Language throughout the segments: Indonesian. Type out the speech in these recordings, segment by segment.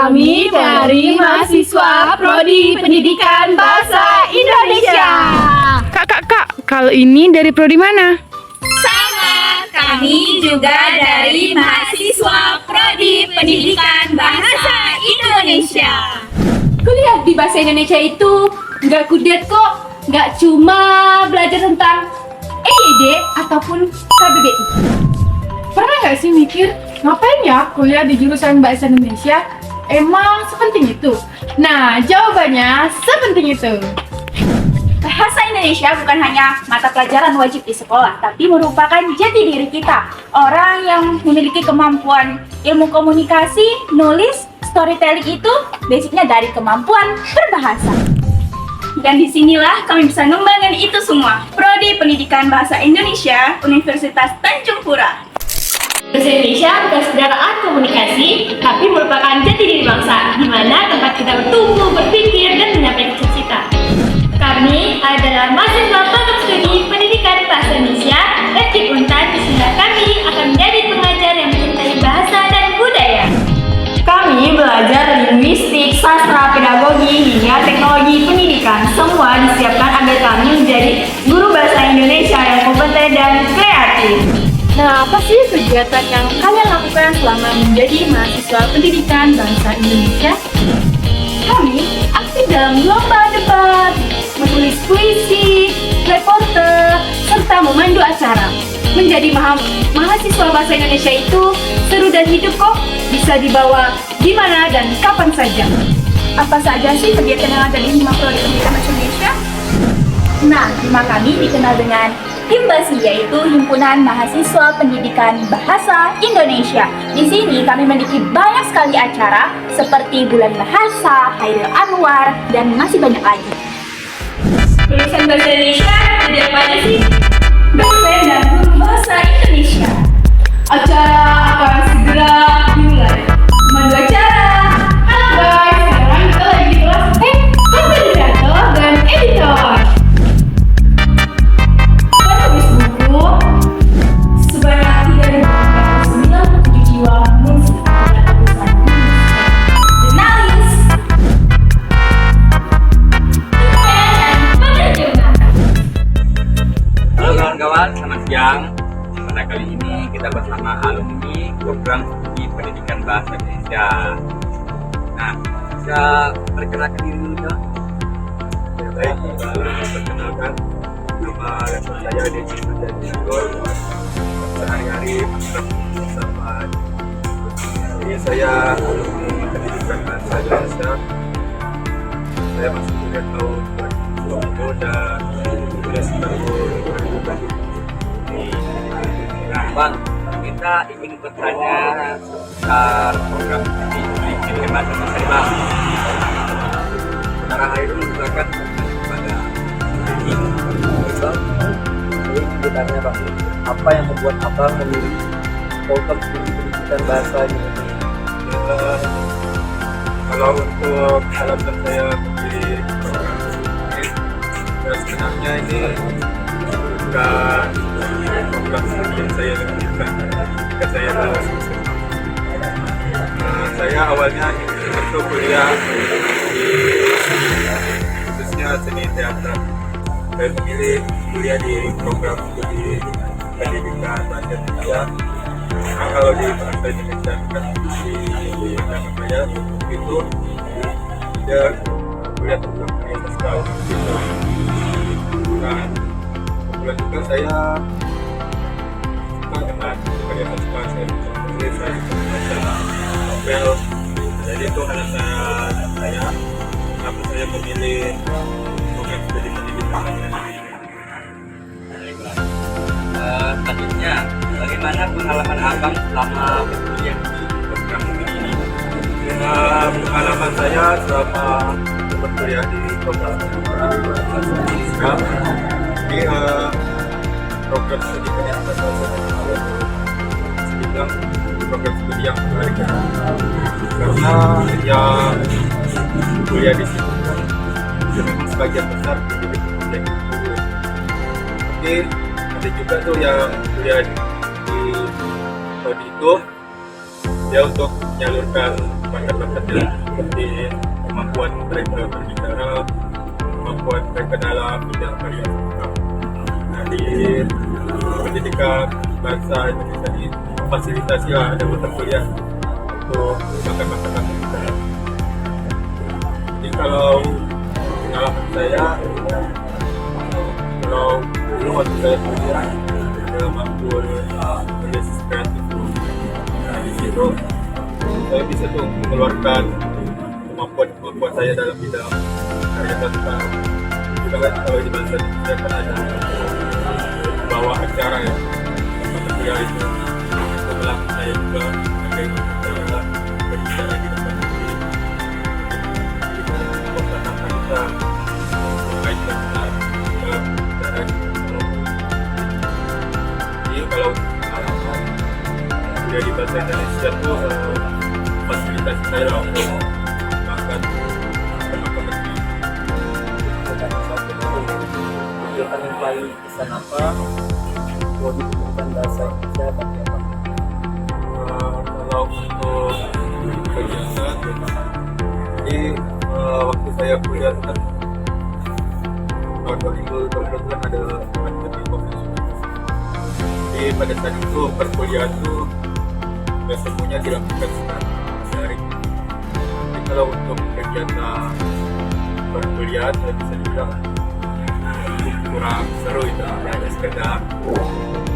Kami dari mahasiswa Prodi Pendidikan Bahasa Indonesia. Kak, kalau ini dari prodi mana? Sama, kami juga dari mahasiswa Prodi Pendidikan Bahasa Indonesia. Kuliah di Bahasa Indonesia itu nggak kudet kok, nggak cuma belajar tentang EYD ataupun KBBI. Pernah nggak sih mikir, ngapain ya kuliah di jurusan Bahasa Indonesia? Emang sepenting itu? Nah, jawabannya sepenting itu. Bahasa Indonesia bukan hanya mata pelajaran wajib di sekolah, tapi merupakan jati diri kita. Orang yang memiliki kemampuan ilmu komunikasi, nulis, storytelling itu basicnya dari kemampuan berbahasa. Dan disinilah kami bisa ngembangin itu semua. Prodi Pendidikan Bahasa Indonesia, Universitas Tanjung Pura. Bahasa Indonesia bukan sekedar alat komunikasi, tapi merupakan jati diri bangsa, di mana tempat kita bertumbuh, berpikir, dan menyampaikan cita-cita. Kami adalah mahasiswa Fakultas Studi Pendidikan Bahasa Indonesia FKIP Untan, sehingga kami akan menjadi pengajar yang mencintai bahasa dan budaya. Kami belajar linguistik, sastra, pedagogi, hingga teknologi pendidikan. Semua disiapkan agar kami menjadi guru bahasa Indonesia yang kompeten dan kreatif. Nah, apa sih kegiatan yang kalian lakukan selama menjadi mahasiswa pendidikan bahasa Indonesia? Kami aktif dalam lomba debat, menulis puisi, reporter, serta memandu acara. Menjadi mahasiswa bahasa Indonesia itu seru dan hidup kok, bisa dibawa di mana dan kapan saja. Apa saja sih kegiatan yang ada di Hima Prodi Pendidikan Bahasa Indonesia? Nah, Hima kami dikenal dengan HIMBASI, yaitu Himpunan Mahasiswa Pendidikan Bahasa Indonesia. Di sini kami memiliki banyak sekali acara seperti Bulan Bahasa, Hairil Anwar, dan masih banyak lagi. Lulusan Bahasa Indonesia jadi apa aja sih? Dosen dan guru Bahasa Indonesia. Acara akan segera dimulai. Memandu acara. Halo guys, sekarang kita lagi di kelas konten kreator dan editor. Penulis buku sebanyak 3.997 jiwa mengisi pada lulusan jurnalis, penerjemah. Halo kawan-kawan, selamat siang. Pada kali ini kita bersama alumni program studi pendidikan bahasa Indonesia. Nah, bisa perkenalkan diri dulu dong? Baik, perkenalkan nama laptop saya Dedi Sujadi Gol. Sehari-hari bersama ini saya alumni pendidikan bahasa Indonesia. Saya masih kuliah tahun 2020 dan kuliah tahun 2020. Nah, Bang, kita ingin bertanya seputar program studi pendidikan bahasa Indonesia, Bang. Secara Hairul silakan kepada ini. Ini sebenarnya Bang, apa yang membuat Abang memilih program studi pendidikan bahasa Indonesia? Kalau untuk alasan saya memilih program ini, sebenarnya ini bukan program studi yang saya inginkan ketika saya lulus SMA. Saya awalnya untuk kuliah di khususnya seni teater. Saya memilih kuliah di program studi pendidikan bahasa Indonesia. Nah, kalau di bahasa Indonesia kan di saya itu dia kuliah tentang bahasa sekali. Dan kemudian juga saya suka dengan kuliah bahasa Indonesia. Saya suka membaca novel. Jadi itu alasan saya kenapa saya memilih program studi pendidikan bahasa Indonesia. Selanjutnya, bagaimana pengalaman Abang selama berkuliah di program ini? Pengalaman saya selama berkuliah di program bahasa Indonesia di program studi pendidikan bahasa Indonesia dibilang program studi yang menarik karena yang kuliah di situ memang sebagian besar menjadi project guru. Tapi ada juga tuh yang kuliah di prodi itu ya untuk menyalurkan bakat-bakatnya seperti kemampuan mereka berbicara, kemampuan mereka dalam bidang karya sastra. Nah, di pendidikan bahasa Indonesia ini fasilitasi ada mata kuliah untuk bakat-bakat kita. Jadi kalau pengalaman saya, kalau dulu waktu saya kuliah dalam matkul analisis kreatif, nah di situ saya bisa tuh mengeluarkan kemampuan saya dalam bidang karya sastra. Juga kan kalau di bahasa Indonesia kan ada bawa acara ya, mata kuliah itu melatih saya juga bagaimana cara berbicara di depan publik, kata kita berkaitan dengan cara jadi kalau pengalaman kuliah di bahasa Indonesia tuh fasilitasi saya untuk mengembangkan bakat-bakatnya. Kegiatan yang paling kesan apa buat di pendidikan bahasa Indonesia bagi abang? Kalau untuk kegiatan, jadi waktu saya kuliah kan tahun 2020 kan ada pandemi COVID-19. Jadi pada saat itu perkuliahan itu semuanya dilakukan secara daring. Jadi kalau untuk kegiatan perkuliahan saya bisa dibilang kurang seru itu, hanya sekedar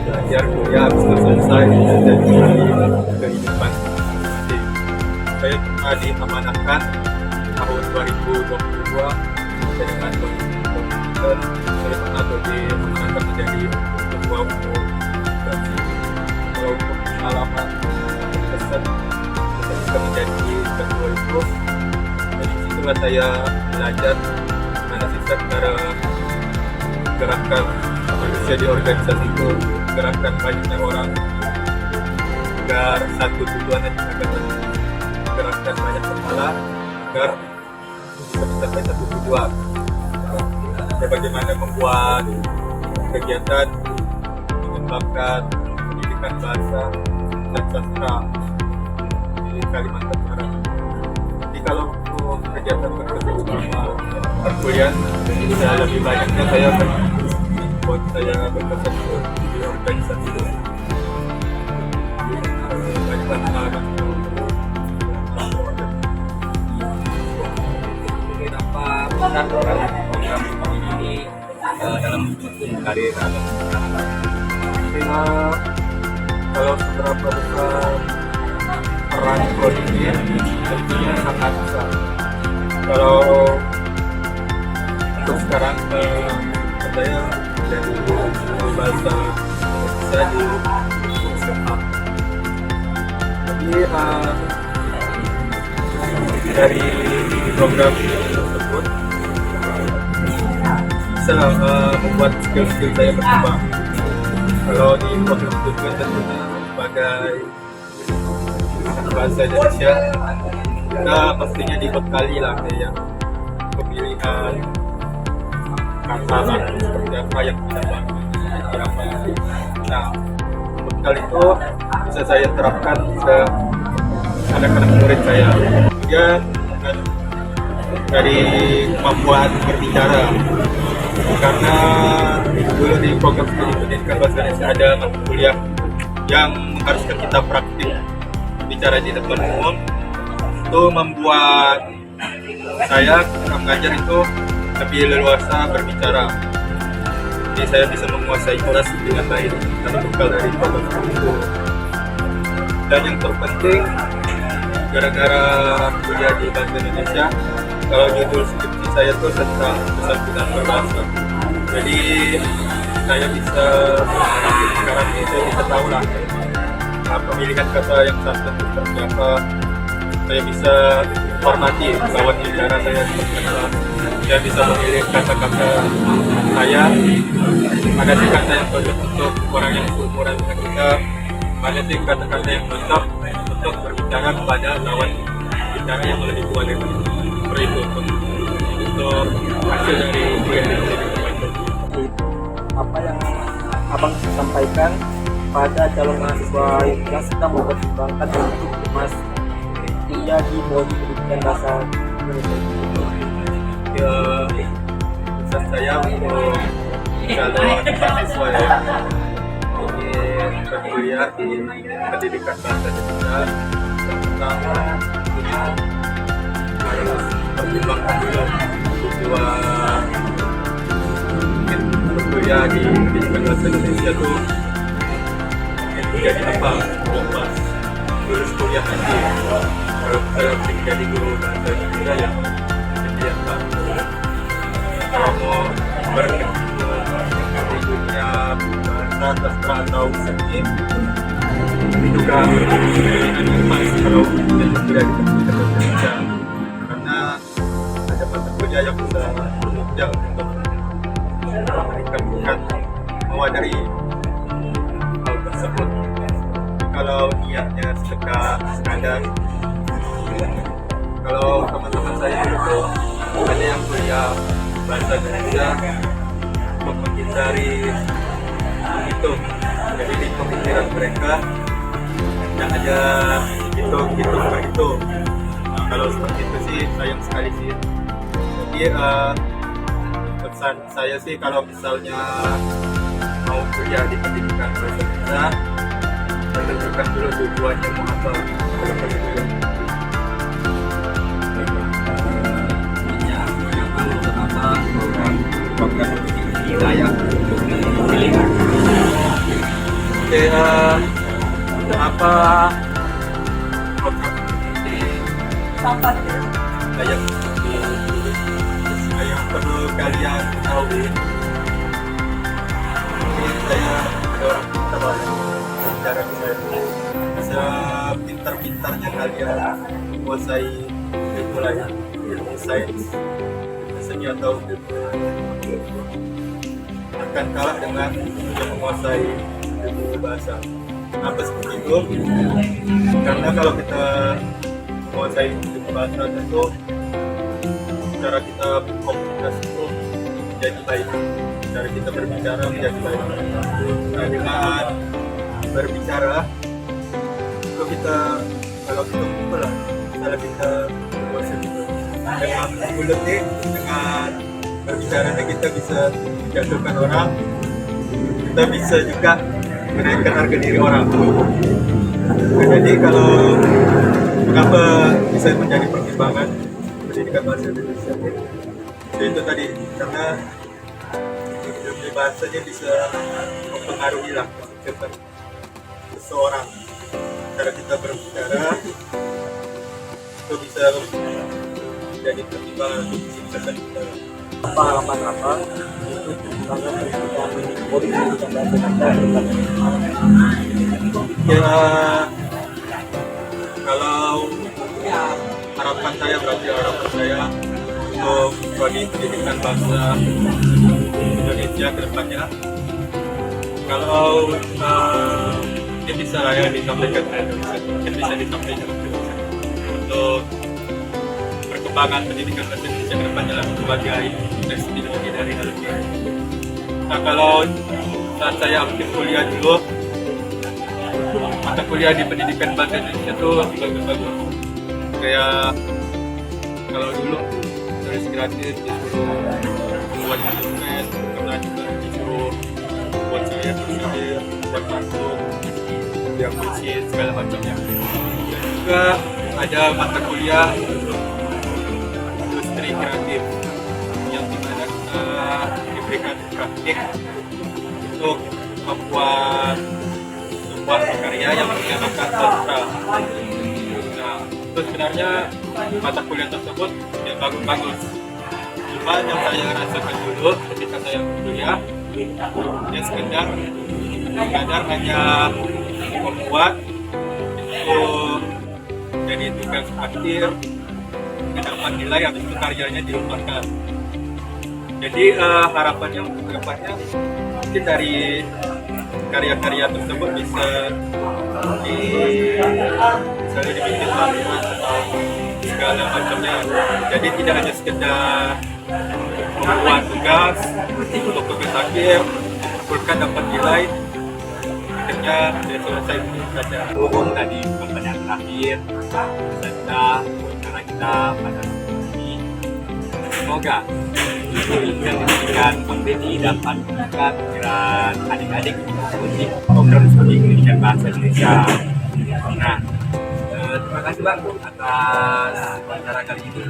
belajar kuliah bisa selesai dan kembali kehidupan. Jadi saya cuma diamanahkan tahun 2022 dengan komputer, saya pernah diamanahkan menjadi ketua umum. Kalau untuk pengalaman kesan saya bisa menjadi ketua itu, dari situlah saya belajar mana sih cara gerakan manusia di organisasi itu, gerakan banyaknya orang agar satu tujuan yang dicapai, gerakan banyak kepala agar bisa mencapai satu tujuan. Ya, bagaimana membuat kegiatan mengembangkan pendidikan bahasa dan sastra di Kalimantan Barat. Jadi kalau untuk kegiatan berkaitan sama perkuliahan, saya lebih banyaknya saya buat saya berkaitan di organisasi. Banyak pengalaman. Kenapa peran program ini dalam karir atau Cuma kalau seberapa besar peran produknya tentunya sangat besar. Kalau untuk sekarang saya jadi guru bahasa Indonesia di SMA. Jadi dari program tersebut bisa membuat skill-skill saya berkembang. Kalau di program tersebut tentunya sebagai bahasa Indonesia kita pastinya dibekali lah kayak pemilihan kata baku seperti apa yang kita bangun, apa. Nah, bekal itu bisa saya terapkan ke anak-anak murid saya. Kemudian dari kemampuan berbicara, karena dulu di program studi pendidikan bahasa Indonesia ada mata kuliah yang mengharuskan kita praktik bicara di depan umum, itu membuat saya mengajar itu lebih leluasa berbicara. Jadi saya bisa menguasai kelas dengan baik karena bekal dari program itu. Dan yang terpenting, gara-gara kuliah di bahasa Indonesia, kalau judul skripsi saya itu tentang kesantunan berbahasa. Jadi saya bisa sekarang ini saya bisa tahu lah pemilihan kata yang santun seperti apa. Saya bisa hormati lawan bicara saya seperti apa. Saya bisa memilih kata-kata saya, mana sih kata yang cocok untuk orang yang seumuran dengan kita, mana sih kata-kata yang cocok untuk berbicara kepada lawan bicara yang lebih tua dari kita. Seperti itu untuk hasil dari kuliah ini. Apa yang abang sampaikan pada calon mahasiswa yang sedang mempertimbangkan untuk prodi pendidikan bahasa Indonesia itu? Ya, pesan saya untuk kalau mahasiswa ya ingin berkuliah di pendidikan bahasa Indonesia, pertama harus pertimbangkan dulu bahwa mungkin berkuliah di pendidikan bahasa Indonesia tuh jadi apa? Pas lulus kuliah nanti kalau saya jadi guru bahasa Indonesia ya jadi apa? Kalau mau berkecimpung di dunia bahasa sastra atau seni itu juga dengan emas kalau sudah di pendidikan bahasa Indonesia, karena ada mata kuliah yang bisa menunjang untuk memberikan bukan mewadahi hal tersebut. Kalau niatnya sekadar kalau teman-teman saya itu ada yang kuliah bahasa Indonesia untuk menghindari itu, jadi di pemikiran mereka tidak ada hitung berhitung. Kalau seperti itu sih sayang sekali sih. Jadi pesan saya sih kalau misalnya mau kuliah di pendidikan bahasa Indonesia, tentukan dulu tujuannya mau apa. Program ini layak untuk dipilih. Oke, apa program ini layak untuk dipilih? Yang perlu kalian ketahui, mungkin saya ada orang pintar bicara di saya. Sepintar-pintarnya kalian menguasai ilmu lain, ilmu sains, seni atau akan kalah dengan yang menguasai ilmu bahasa. Kenapa seperti itu? Karena kalau kita menguasai ilmu bahasa tentu cara kita berkomunikasi itu menjadi baik, cara kita berbicara menjadi baik. Nah, dengan berbicara itu kita kalau kita kumpul lah, misalnya kita menguasai itu dengan mulut nih, dengan berbicara kita bisa menjatuhkan orang, kita bisa juga menaikkan harga diri orang. Jadi kalau kenapa bisa menjadi pertimbangan pendidikan bahasa Indonesia itu tadi, karena ilmu bahasanya bisa mempengaruhi lah kehidupan seseorang. Cara kita berbicara itu bisa jadi pertimbangan untuk kesuksesan kita. Apa harapan abang untuk perkembangan pendidikan prodi pendidikan bahasa Indonesia? Ya, kalau harapan saya untuk prodi pendidikan bahasa Indonesia ke depannya, kalau ini bisa lah ya disampaikan mungkin bisa disampaikan untuk perkembangan pendidikan bahasa Indonesia ke depannya lah sebagai testimoni dari alumni. Nah, kalau saat saya aktif kuliah dulu, mata kuliah di pendidikan bahasa Indonesia itu bagus-bagus. Kayak kalau dulu tulis gratis disuruh buat dokumen, pernah juga disuruh buat saya berpikir, buat masuk, yang bersih segala macamnya. Dan juga ada mata kuliah industri kreatif yang dimana kita diberikan praktik untuk membuat sebuah karya yang menggunakan sastra. Nah, itu sebenarnya mata kuliah tersebut ya bagus-bagus. Cuma yang saya rasakan dulu ketika saya kuliah, ya sekedar hanya membuat itu jadi tugas akhir, mendapat nilai, habis itu karyanya dilupakan. Jadi harapannya untuk kedepannya mungkin dari karya-karya tersebut bisa dibikin laporan atau segala macamnya. Jadi tidak hanya sekedar membuat tugas untuk tugas akhir, mengumpulkan dapat nilai, akhirnya sudah selesai saja. Umum tadi pertanyaan terakhir, serta kita pada ini. Semoga pendidikan Bang Dedi dapat membuka pikiran adik-adik untuk program studi pendidikan bahasa Indonesia. Nah, terima kasih Bang atas acara kali ini.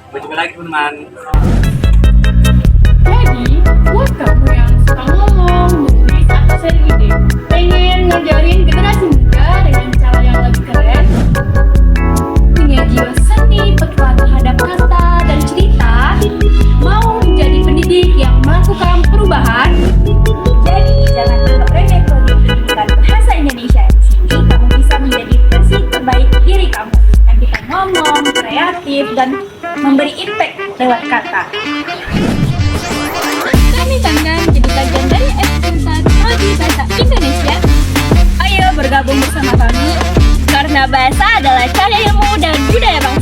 Berjumpa lagi teman-teman. Jadi, buat kamu yang suka ngomong, nulis, atau sharing ide, pengen ngajarin generasi muda dengan cara yang lebih keren, Punya jiwa seni, peka terhadap kata dan cerita, mau menjadi pendidik yang melakukan perubahan. Jadi jangan anggap remeh prodi pendidikan bahasa Indonesia di sini. Kamu bisa menjadi versi terbaik diri kamu yang bisa ngomong, kreatif, dan memberi impact lewat kata. Kami bangga menjadi bagian dari FK1 Prodi Bahasa Indonesia. Ayo bergabung bersama kami, Karena bahasa adalah cahaya ilmu dan budaya bangsa.